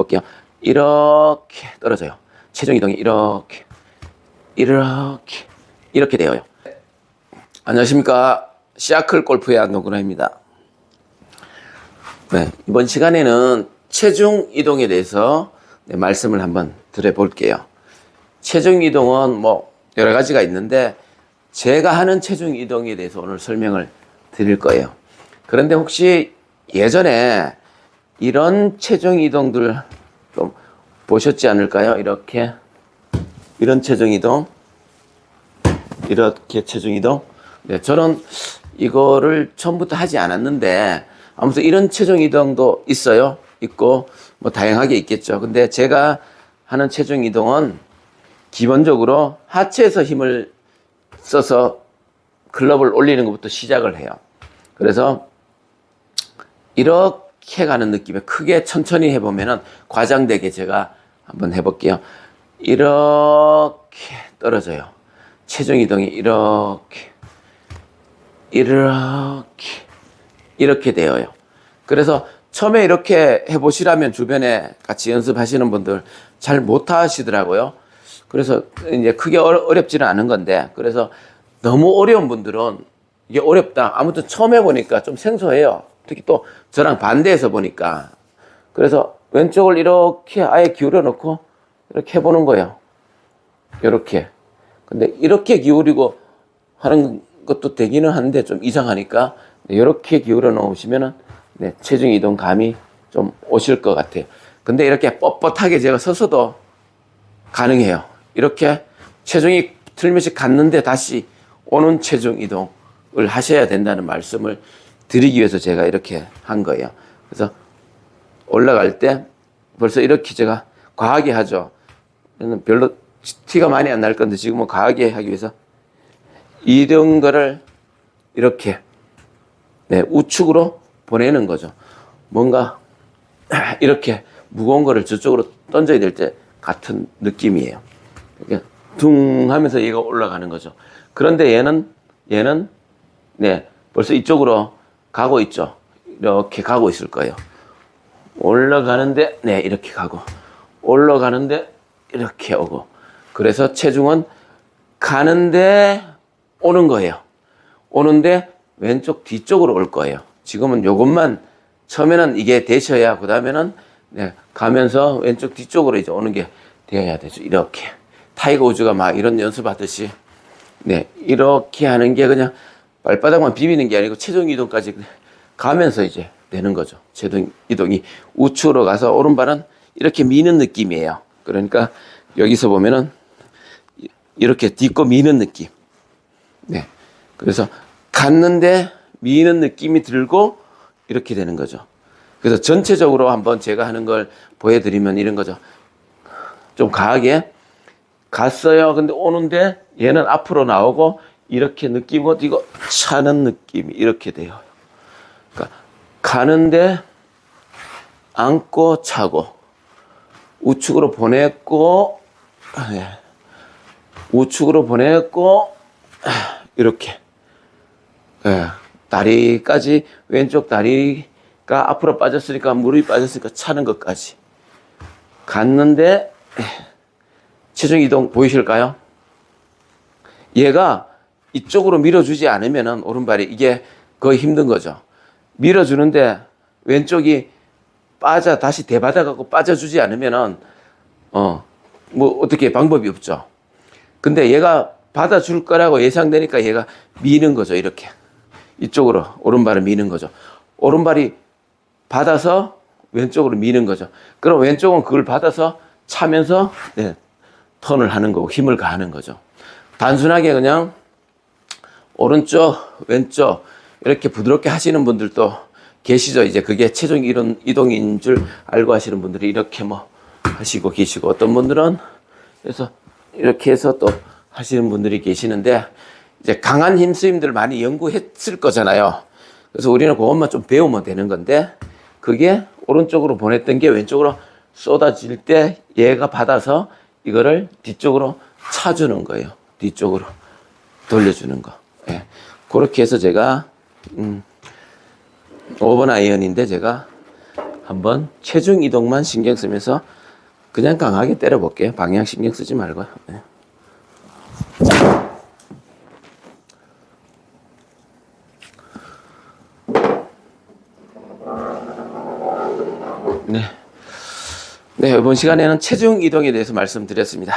볼게요. 이렇게 떨어져요. 체중 이동이 이렇게 되어요. 안녕하십니까. 시아클 골프의 안동근호입니다. 네, 이번 시간에는 체중 이동에 대해서 말씀을 한번 드려볼게요. 체중 이동은 뭐 여러 가지가 있는데 제가 하는 체중 이동에 대해서 오늘 설명을 드릴 거예요. 그런데 혹시 예전에 이런 체중 이동들 좀 보셨지 않을까요? 이런 체중 이동, 이렇게 체중 이동. 네, 저는 이거를 처음부터 하지 않았는데 아무튼 이런 체중 이동도 있고 뭐 다양하게 있겠죠. 근데 제가 하는 체중 이동은 기본적으로 하체에서 힘을 써서 클럽을 올리는 것부터 시작을 해요. 그래서 이렇게 가는 느낌에 크게 천천히 해보면은 과장되게 제가 한번 해볼게요. 이렇게 떨어져요. 체중 이동이 이렇게 되어요. 그래서 처음에 이렇게 해보시라면 주변에 같이 연습하시는 분들 잘 못하시더라고요. 그래서 이제 크게 어렵지는 않은 건데, 그래서 너무 어려운 분들은 이게 어렵다. 아무튼 처음 해보니까 좀 생소해요. 특히 또 저랑 반대해서 보니까. 그래서 왼쪽을 이렇게 아예 기울여 놓고 이렇게 해보는 거예요. 이렇게. 근데 이렇게 기울이고 하는 것도 되기는 하는데 좀 이상하니까 이렇게 기울여 놓으시면은 체중 이동 감이 좀 오실 것 같아요. 근데 이렇게 뻣뻣하게 제가 서서도 가능해요. 이렇게 체중이 틀림없이 갔는데 다시 오는 체중 이동을 하셔야 된다는 말씀을 드리기 위해서 제가 이렇게 한 거예요. 그래서 올라갈 때 벌써 이렇게 제가 과하게 하죠. 별로 티가 많이 안 날 건데 지금은 과하게 하기 위해서 이런 거를 이렇게 우측으로 보내는 거죠. 뭔가 이렇게 무거운 거를 저쪽으로 던져야 될 때 같은 느낌이에요. 이렇게 둥 하면서 얘가 올라가는 거죠. 그런데 얘는 벌써 이쪽으로 가고 있죠. 이렇게 가고 있을 거예요. 올라가는데 이렇게 가고 올라가는데 이렇게 오고. 그래서 체중은 가는데 오는 거예요. 오는데 왼쪽 뒤쪽으로 올 거예요. 지금은 요것만 처음에는 이게 되셔야 그 다음에는 가면서 왼쪽 뒤쪽으로 이제 오는 게 되어야 되죠. 이렇게 타이거 우즈가 막 이런 연습하듯이 이렇게 하는 게 그냥 발바닥만 비비는 게 아니고 체중 이동까지 가면서 이제 되는 거죠. 체중 이동이 우측으로 가서 오른발은 이렇게 미는 느낌이에요. 그러니까 여기서 보면은 이렇게 딛고 미는 느낌. 그래서 갔는데 미는 느낌이 들고 이렇게 되는 거죠. 그래서 전체적으로 한번 제가 하는 걸 보여드리면 이런 거죠. 좀 강하게 갔어요. 근데 오는데 얘는 앞으로 나오고 이렇게 느낌을 이거 차는 느낌이 이렇게 돼요. 그러니까 가는데 안고 차고 우측으로 보냈고 우측으로 보냈고 이렇게 다리까지 왼쪽 다리가 앞으로 빠졌으니까 무릎이 빠졌으니까 차는 것까지 갔는데 체중 이동 보이실까요? 얘가 이쪽으로 밀어주지 않으면은 오른발이 이게 거의 힘든 거죠. 밀어주는데 왼쪽이 다시 대받아갖고 빠져주지 않으면은 뭐 어떻게 방법이 없죠. 근데 얘가 받아줄 거라고 예상되니까 얘가 미는 거죠. 이렇게 이쪽으로 오른발을 미는 거죠. 오른발이 받아서 왼쪽으로 미는 거죠. 그럼 왼쪽은 그걸 받아서 차면서 턴을 하는 거고 힘을 가하는 거죠. 단순하게 그냥 오른쪽 왼쪽 이렇게 부드럽게 하시는 분들도 계시죠. 이제 그게 체중 이동인 줄 알고 하시는 분들이 이렇게 뭐 하시고 계시고, 어떤 분들은 그래서 이렇게 해서 또 하시는 분들이 계시는데, 이제 강한 힘 쓰임들 많이 연구했을 거잖아요. 그래서 우리는 그것만 좀 배우면 되는 건데, 그게 오른쪽으로 보냈던 게 왼쪽으로 쏟아질 때 얘가 받아서 이거를 뒤쪽으로 차주는 거예요. 뒤쪽으로 돌려주는 거. 그렇게 해서 제가 5번 아이언인데 제가 한번 체중 이동만 신경 쓰면서 그냥 강하게 때려 볼게요. 방향 신경 쓰지 말고요. 네. 네. 네, 이번 시간에는 체중 이동에 대해서 말씀드렸습니다.